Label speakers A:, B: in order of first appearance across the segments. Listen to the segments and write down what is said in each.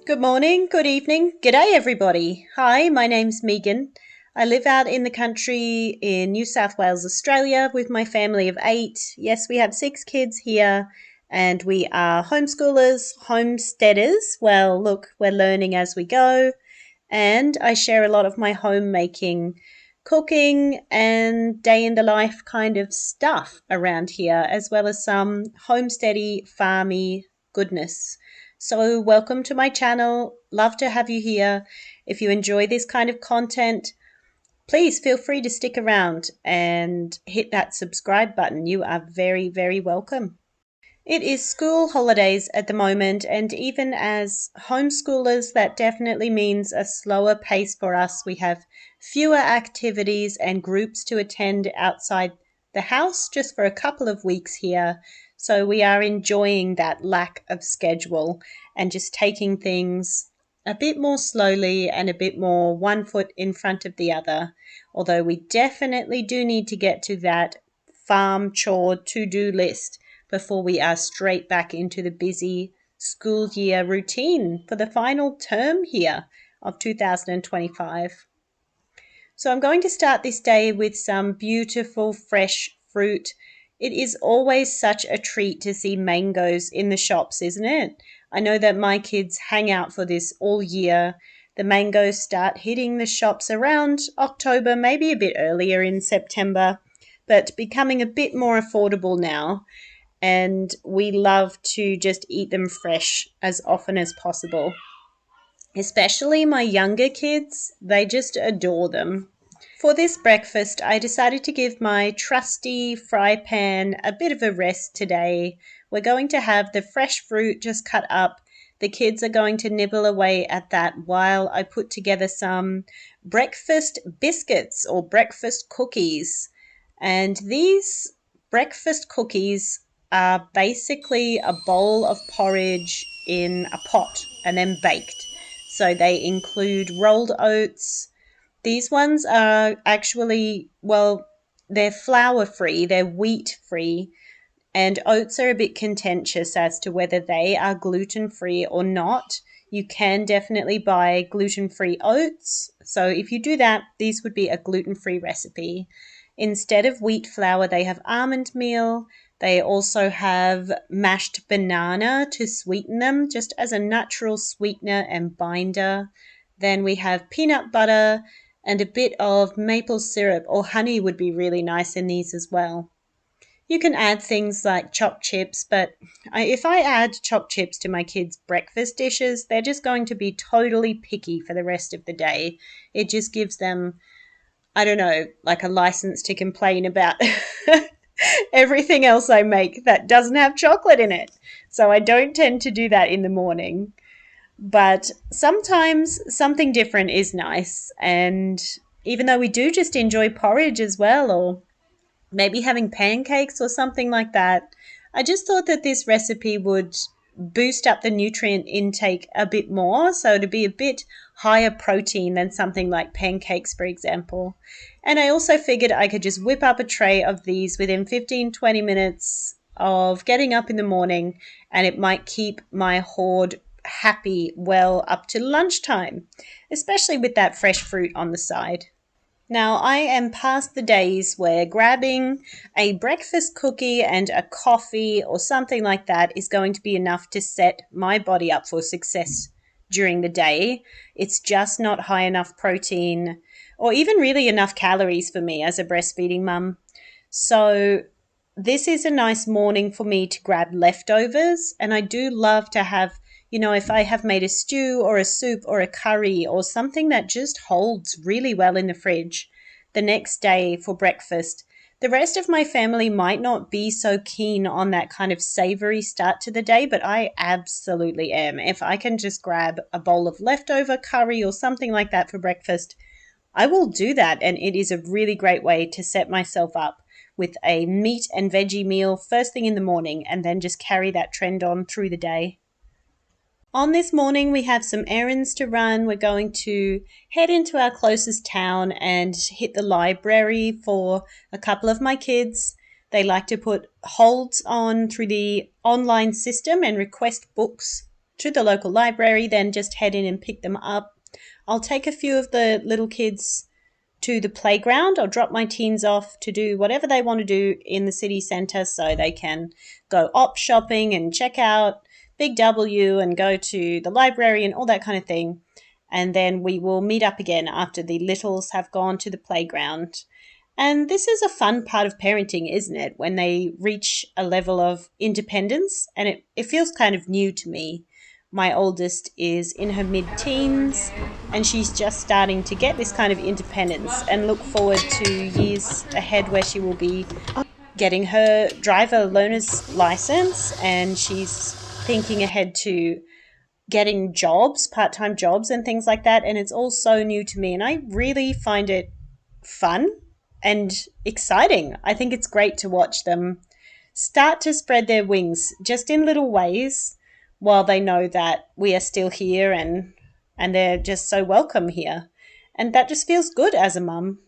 A: Good morning, good evening, g'day everybody. Hi, my name's Megan. I live out in the country in New South Wales, Australia with my family of 8. Yes, we have 6 kids here and we are homeschoolers, homesteaders. Well, look, we're learning as we go, and I share a lot of my homemaking, cooking and day in the life kind of stuff around here, as well as some homesteady, farmy goodness. So welcome to my channel. Love to have you here. If you enjoy this kind of content, please feel free to stick around and hit that subscribe button. You are very, very welcome. It is school holidays at the moment, and even as homeschoolers, that definitely means a slower pace for us. We have fewer activities and groups to attend outside the house just for a couple of weeks here. So we are enjoying that lack of schedule and just taking things a bit more slowly and a bit more one foot in front of the other. Although we definitely do need to get to that farm chore to-do list before we are straight back into the busy school year routine for the final term here of 2025. So I'm going to start this day with some beautiful fresh fruit. It is always such a treat to see mangoes in the shops, isn't it? I know that my kids hang out for this all year. The mangoes start hitting the shops around October, maybe a bit earlier in September, but becoming a bit more affordable now. And we love to just eat them fresh as often as possible. Especially my younger kids, they just adore them. For this breakfast, I decided to give my trusty fry pan a bit of a rest today. We're going to have the fresh fruit just cut up. The kids are going to nibble away at that while I put together some breakfast biscuits or breakfast cookies. And these breakfast cookies are basically a bowl of porridge in a pot and then baked. So they include rolled oats. These ones are actually, well, they're flour free, they're wheat free, and oats are a bit contentious as to whether they are gluten free or not. You can definitely buy gluten free oats. So if you do that, these would be a gluten free recipe. Instead of wheat flour, they have almond meal. They also have mashed banana to sweeten them, just as a natural sweetener and binder. Then we have peanut butter and a bit of maple syrup, or honey would be really nice in these as well. You can add things like chopped chips, but if I add chopped chips to my kids' breakfast dishes, they're just going to be totally picky for the rest of the day. It just gives them, I don't know, like a license to complain about everything else I make that doesn't have chocolate in it. So I don't tend to do that in the morning. But sometimes something different is nice. And even though we do just enjoy porridge as well, or maybe having pancakes or something like that, I just thought that this recipe would boost up the nutrient intake a bit more, so to be a bit higher protein than something like pancakes, for example. And I also figured I could just whip up a tray of these within 15-20 minutes of getting up in the morning, and it might keep my hoard happy well up to lunchtime, especially with that fresh fruit on the side. Now, I am past the days where grabbing a breakfast cookie and a coffee or something like that is going to be enough to set my body up for success during the day. It's just not high enough protein or even really enough calories for me as a breastfeeding mum. So this is a nice morning for me to grab leftovers, and I do love to have, if I have made a stew or a soup or a curry or something that just holds really well in the fridge the next day for breakfast. The rest of my family might not be so keen on that kind of savory start to the day, but I absolutely am. If I can just grab a bowl of leftover curry or something like that for breakfast, I will do that, and it is a really great way to set myself up with a meat and veggie meal first thing in the morning and then just carry that trend on through the day. On this morning, we have some errands to run. We're going to head into our closest town and hit the library for a couple of my kids. They like to put holds on through the online system and request books to the local library, then just head in and pick them up. I'll take a few of the little kids to the playground. I'll drop my teens off to do whatever they want to do in the city centre, so they can go op shopping and check out Big W and go to the library and all that kind of thing. And then we will meet up again after the littles have gone to the playground. And this is a fun part of parenting, isn't it? When they reach a level of independence, and it feels kind of new to me. My oldest is in her mid-teens, and she's just starting to get this kind of independence, and look forward to years ahead where she will be getting her driver learner's license, and she's thinking ahead to getting jobs, part-time jobs and things like that. And it's all so new to me, and I really find it fun and exciting. I think it's great to watch them start to spread their wings just in little ways, while they know that we are still here, and they're just so welcome here. And that just feels good as a mum.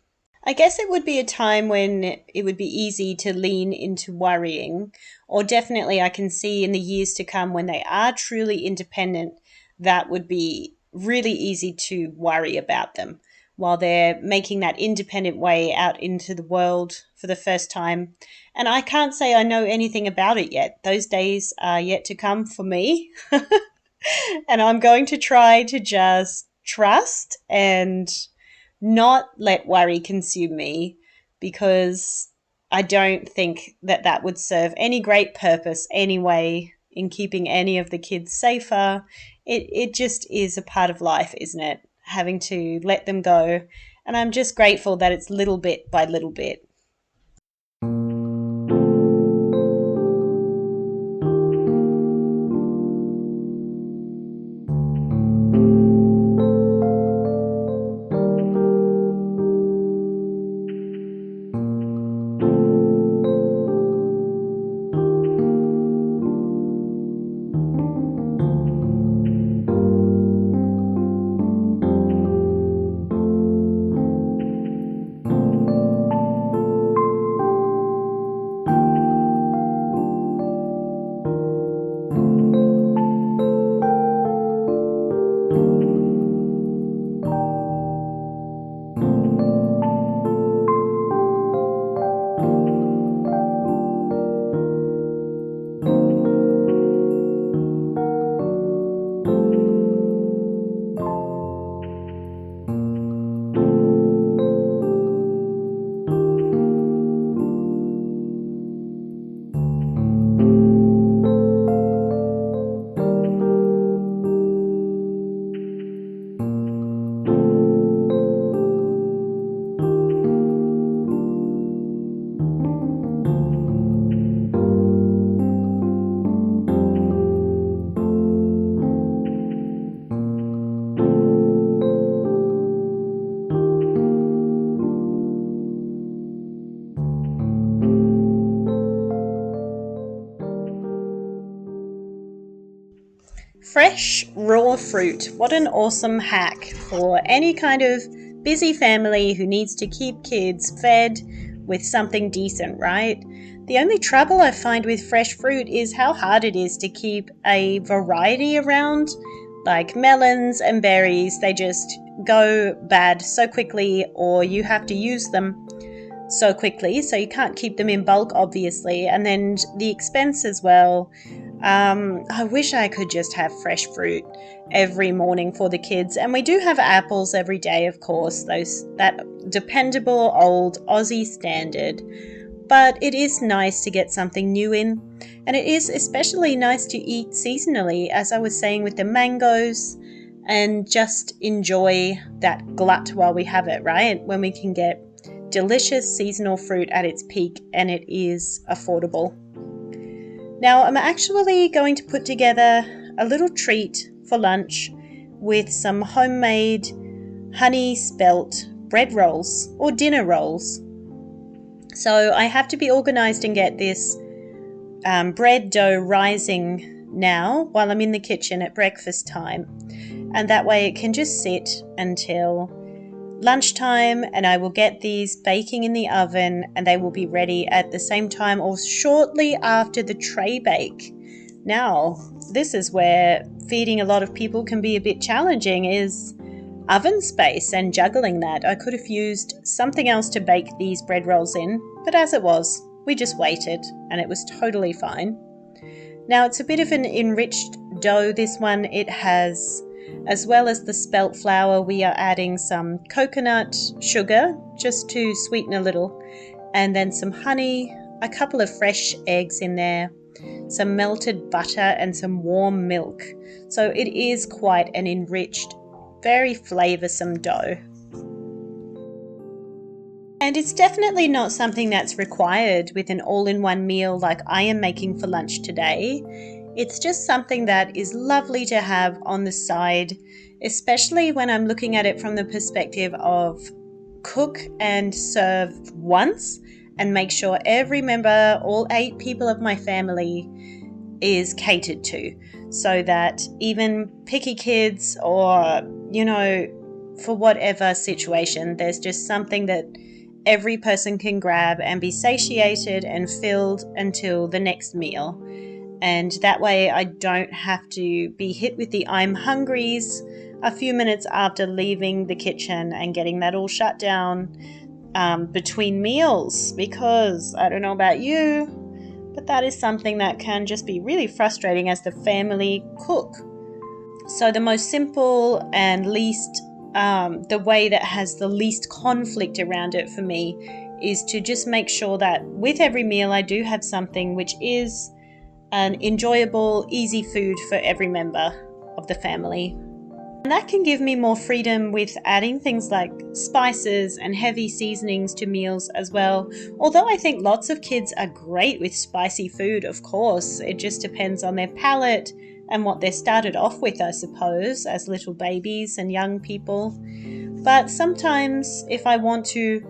A: I guess it would be a time when it would be easy to lean into worrying, or definitely I can see in the years to come when they are truly independent, that would be really easy to worry about them while they're making that independent way out into the world for the first time. And I can't say I know anything about it yet. Those days are yet to come for me. And I'm going to try to just trust and not let worry consume me, because I don't think that that would serve any great purpose anyway in keeping any of the kids safer. It just is a part of life, isn't it? Having to let them go. And I'm just grateful that it's little bit by little bit. Fresh, raw fruit. What an awesome hack for any kind of busy family who needs to keep kids fed with something decent, right? The only trouble I find with fresh fruit is how hard it is to keep a variety around. Like melons and berries, they just go bad so quickly, or you have to use them so quickly, so you can't keep them in bulk, obviously. And then the expense as well. I wish I could just have fresh fruit every morning for the kids. And we do have apples every day, of course, that dependable old Aussie standard. But it is nice to get something new in. And it is especially nice to eat seasonally, as I was saying with the mangoes, and just enjoy that glut while we have it, right? When we can get delicious seasonal fruit at its peak and it is affordable. Now I'm actually going to put together a little treat for lunch with some homemade honey spelt bread rolls or dinner rolls. So I have to be organised and get this bread dough rising now while I'm in the kitchen at breakfast time, and that way it can just sit until lunchtime, and I will get these baking in the oven and they will be ready at the same time or shortly after the Traybake. Now, this is where feeding a lot of people can be a bit challenging is oven space and juggling that. I could have used something else to bake these bread rolls in, but as it was, we just waited and it was totally fine. Now it's a bit of an enriched dough, this one. It has, as well as the spelt flour, we are adding some coconut sugar just to sweeten a little, and then some honey, a couple of fresh eggs in there, some melted butter and some warm milk. So it is quite an enriched, very flavoursome dough. And it's definitely not something that's required with an all-in-one meal like I am making for lunch today. It's just something that is lovely to have on the side, especially when I'm looking at it from the perspective of cook and serve once and make sure every member, all 8 people of my family, is catered to, so that even picky kids or, for whatever situation, there's just something that every person can grab and be satiated and filled until the next meal. And that way I don't have to be hit with the I'm hungries a few minutes after leaving the kitchen and getting that all shut down between meals, because I don't know about you, but that is something that can just be really frustrating as the family cook. So the most simple and least the way that has the least conflict around it for me is to just make sure that with every meal I do have something which is an enjoyable, easy food for every member of the family. And that can give me more freedom with adding things like spices and heavy seasonings to meals as well. Although I think lots of kids are great with spicy food, of course. It just depends on their palate and what they started off with, I suppose, as little babies and young people. But sometimes if I want to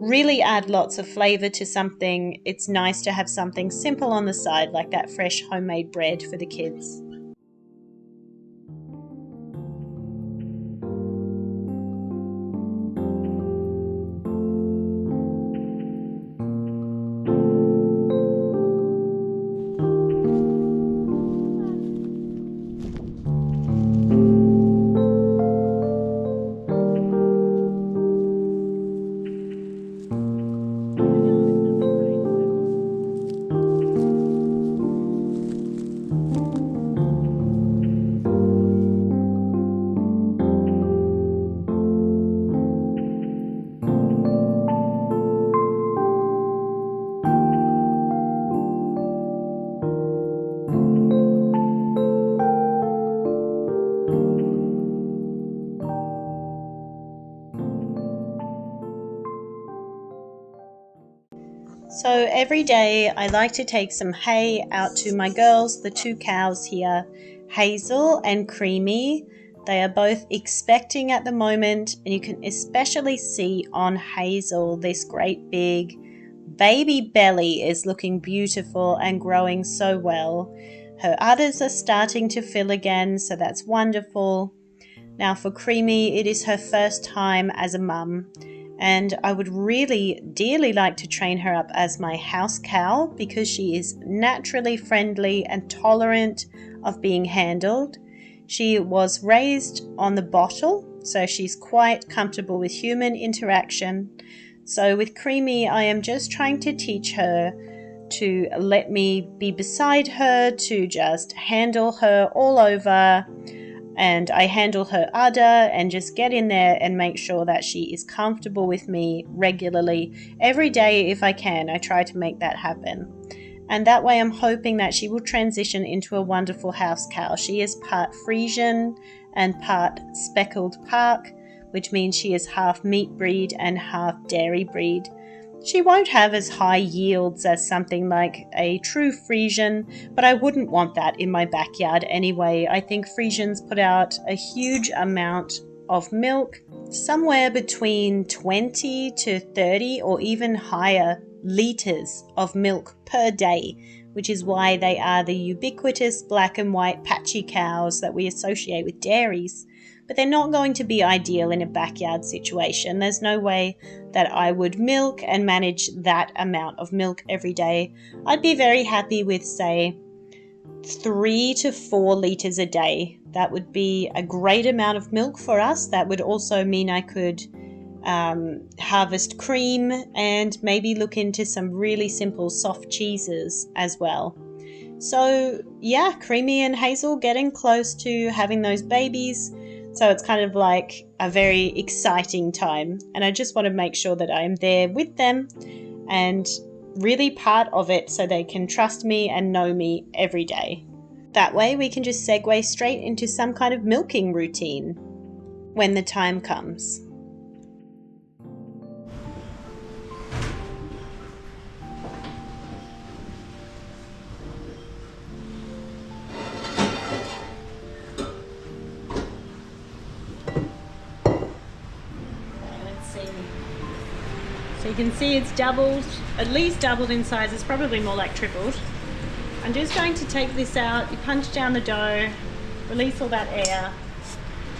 A: really add lots of flavour to something, it's nice to have something simple on the side, like that fresh homemade bread for the kids. So every day I like to take some hay out to my girls, the 2 cows here, Hazel and Creamy. They are both expecting at the moment, and you can especially see on Hazel this great big baby belly is looking beautiful and growing so well. Her udders are starting to fill again, so that's wonderful. Now for Creamy, it is her first time as a mum, and I would really dearly like to train her up as my house cow because she is naturally friendly and tolerant of being handled. She was raised on the bottle, so she's quite comfortable with human interaction. So with Creamy, I am just trying to teach her to let me be beside her, to just handle her all over, and I handle her udder and just get in there and make sure that she is comfortable with me regularly. Every day if I can, I try to make that happen. And that way I'm hoping that she will transition into a wonderful house cow. She is part Frisian and part speckled park, which means she is half meat breed and half dairy breed. She won't have as high yields as something like a true Frisian, but I wouldn't want that in my backyard anyway. I think Frisians put out a huge amount of milk, somewhere between 20 to 30 or even higher litres of milk per day, which is why they are the ubiquitous black and white patchy cows that we associate with dairies. But they're not going to be ideal in a backyard situation. There's no way that I would milk and manage that amount of milk every day. I'd be very happy with, say, 3 to 4 litres a day. That would be a great amount of milk for us. That would also mean I could harvest cream and maybe look into some really simple soft cheeses as well. So yeah, Creamy and Hazel getting close to having those babies. So it's kind of like a very exciting time. And I just want to make sure that I am there with them and really part of it so they can trust me and know me every day. That way we can just segue straight into some kind of milking routine when the time comes. So you can see it's doubled, at least doubled in size. It's probably more like tripled. I'm just going to take this out. You punch down the dough, release all that air.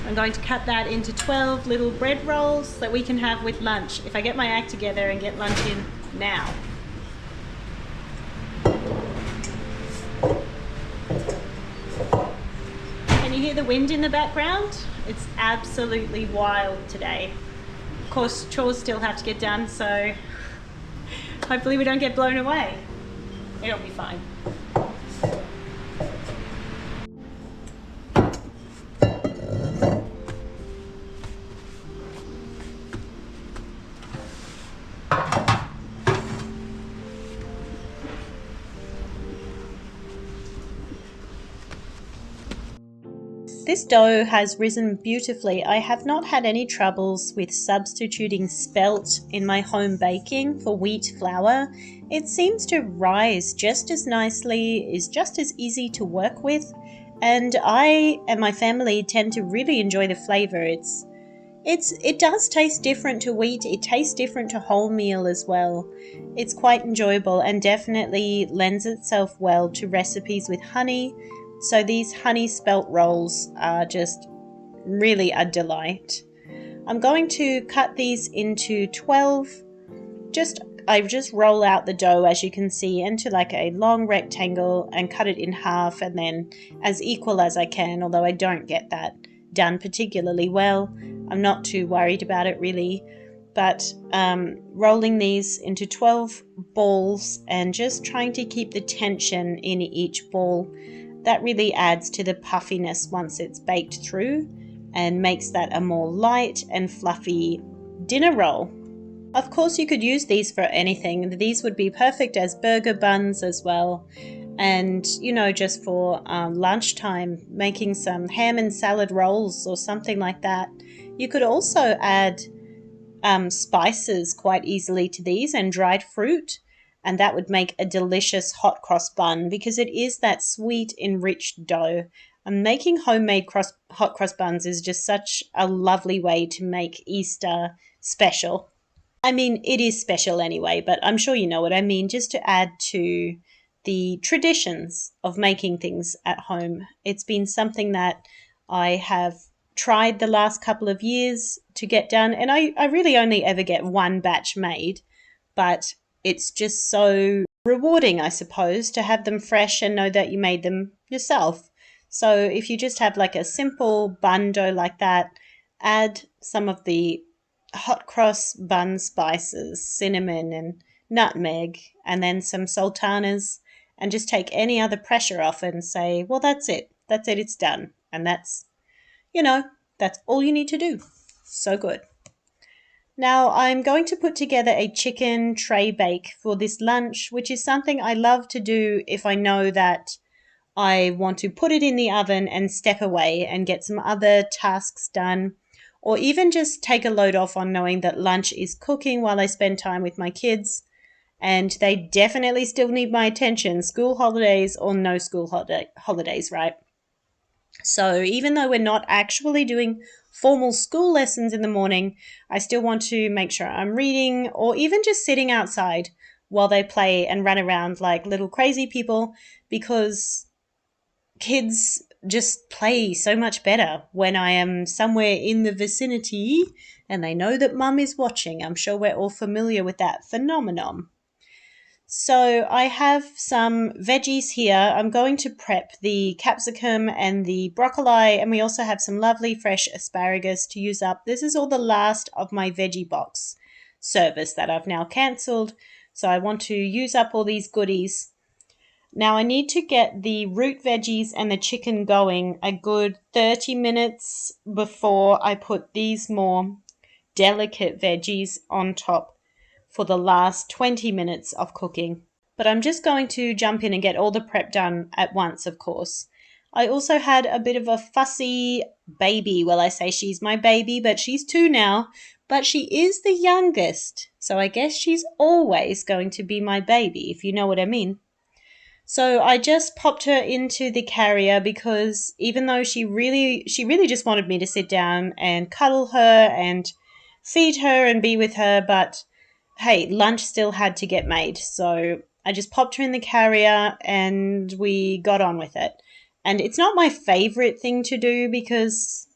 A: I'm going to cut that into 12 little bread rolls that we can have with lunch if I get my act together and get lunch in now. Can you hear the wind in the background? It's absolutely wild today. Of course, chores still have to get done, so hopefully we don't get blown away. It'll be fine. This dough has risen beautifully. I have not had any troubles with substituting spelt in my home baking for wheat flour. It seems to rise just as nicely, is just as easy to work with, and I and my family tend to really enjoy the flavor. It does taste different to wheat. It tastes different to wholemeal as well. It's quite enjoyable and definitely lends itself well to recipes with honey. So these honey spelt rolls are just really a delight. I'm going to cut these into 12. I just roll out the dough, as you can see, into like a long rectangle and cut it in half and then as equal as I can, although I don't get that done particularly well. I'm not too worried about it really. But rolling these into 12 balls and just trying to keep the tension in each ball. That really adds to the puffiness once it's baked through and makes that a more light and fluffy dinner roll. Of course, you could use these for anything. These would be perfect as burger buns as well. And, you know, just for lunchtime, making some ham and salad rolls or something like that. You could also add spices quite easily to these and dried fruit. And that would make a delicious hot cross bun because it is that sweet, enriched dough. And making homemade hot cross buns is just such a lovely way to make Easter special. I mean, it is special anyway, but I'm sure you know what I mean, just to add to the traditions of making things at home. It's been something that I have tried the last couple of years to get done, and I really only ever get one batch made, but it's just so rewarding, I suppose, to have them fresh and know that you made them yourself. So if you just have like a simple bun dough like that, add some of the hot cross bun spices, cinnamon and nutmeg, and then some sultanas, and just take any other pressure off and say, well, that's it, it's done. And that's, you know, that's all you need to do. So good. Now I'm going to put together a chicken tray bake for this lunch, which is something I love to do if I know that I want to put it in the oven and step away and get some other tasks done, or even just take a load off on knowing that lunch is cooking while I spend time with my kids. And they definitely still need my attention, school holidays or no school holidays, right? So even though we're not actually doing formal school lessons in the morning, I still want to make sure I'm reading or even just sitting outside while they play and run around like little crazy people, because kids just play so much better when I am somewhere in the vicinity and they know that mum is watching. I'm sure we're all familiar with that phenomenon. So I have some veggies here. I'm going to prep the capsicum and the broccoli, and we also have some lovely fresh asparagus to use up. This is all the last of my veggie box service that I've now cancelled. So I want to use up all these goodies. Now I need to get the root veggies and the chicken going a good 30 minutes before I put these more delicate veggies on top for the last 20 minutes of cooking. But I'm just going to jump in and get all the prep done at once, of course. I also had a bit of a fussy baby. Well, I say she's my baby, but she's 2 now. But she is the youngest, so I guess she's always going to be my baby, if you know what I mean. So I just popped her into the carrier because even though she really just wanted me to sit down and cuddle her and feed her and be with her, but hey, lunch still had to get made. So I just popped her in the carrier and we got on with it. And it's not my favorite thing to do because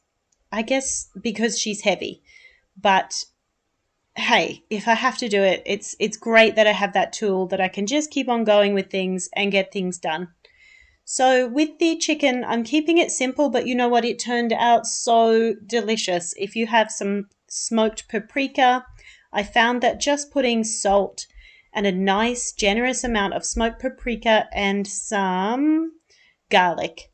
A: I guess because she's heavy. But hey, if I have to do it, it's great that I have that tool that I can just keep on going with things and get things done. So with the chicken, I'm keeping it simple, but you know what? It turned out so delicious. If you have some smoked paprika, I found that just putting salt and a nice generous amount of smoked paprika and some garlic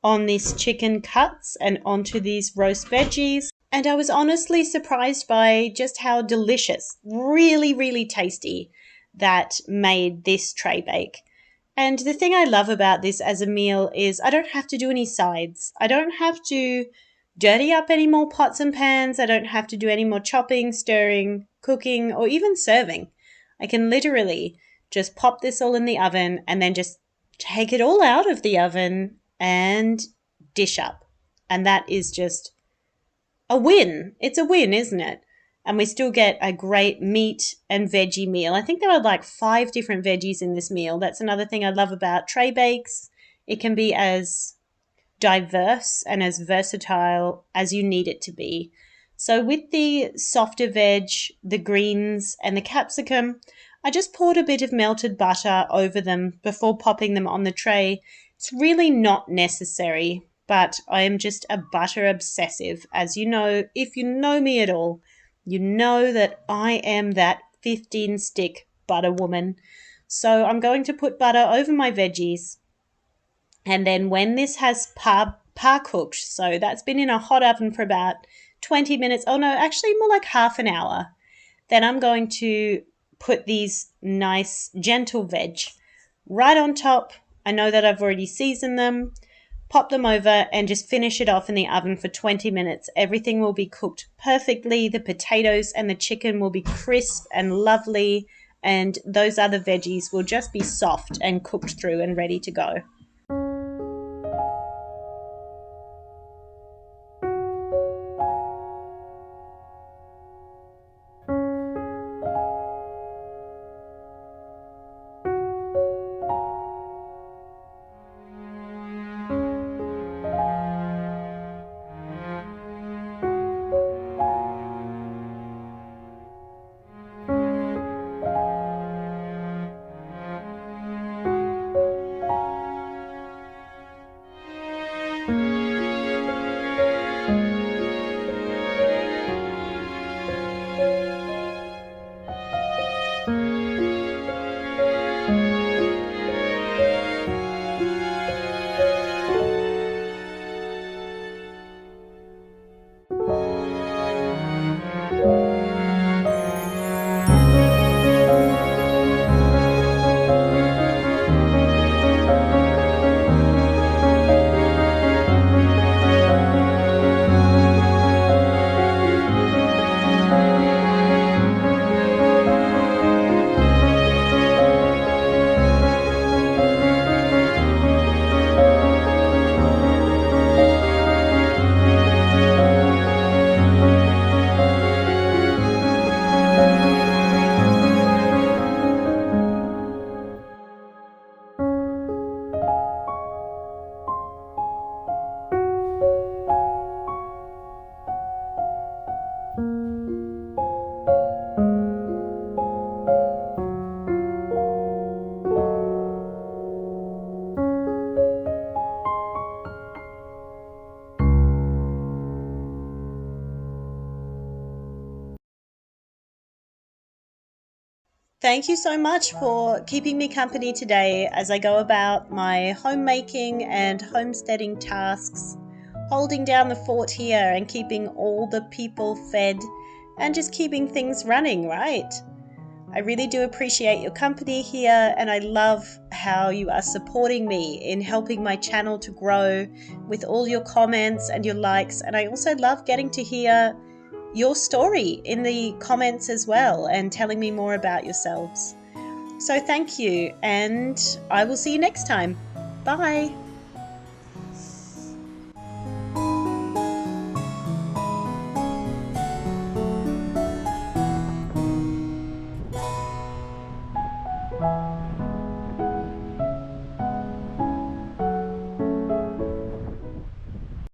A: on these chicken cuts and onto these roast veggies. And I was honestly surprised by just how delicious, really, really tasty that made this tray bake. And the thing I love about this as a meal is I don't have to do any sides. I don't have to dirty up any more pots and pans. I don't have to do any more chopping, stirring, cooking, or even serving. I can literally just pop this all in the oven and then just take it all out of the oven and dish up. And that is just a win. It's a win, isn't it? And we still get a great meat and veggie meal. I think there are like 5 different veggies in this meal. That's another thing I love about tray bakes. It can be as diverse and as versatile as you need it to be. So with the softer veg, the greens and the capsicum, I just poured a bit of melted butter over them before popping them on the tray. It's really not necessary, but I am just a butter obsessive. As you know, if you know me at all, you know that I am that 15 stick butter woman. So I'm going to put butter over my veggies. And then when this has par cooked, so that's been in a hot oven for about 20 minutes. Oh no, actually more like half an hour. Then I'm going to put these nice gentle veg right on top. I know that I've already seasoned them. Pop them over and just finish it off in the oven for 20 minutes. Everything will be cooked perfectly. The potatoes and the chicken will be crisp and lovely, and those other veggies will just be soft and cooked through and ready to go. Thank you so much for keeping me company today as I go about my homemaking and homesteading tasks, holding down the fort here and keeping all the people fed and just keeping things running, right? I really do appreciate your company here, and I love how you are supporting me in helping my channel to grow with all your comments and your likes. And I also love getting to hear your story in the comments as well and telling me more about yourselves. So thank you, and I will see you next time. Bye.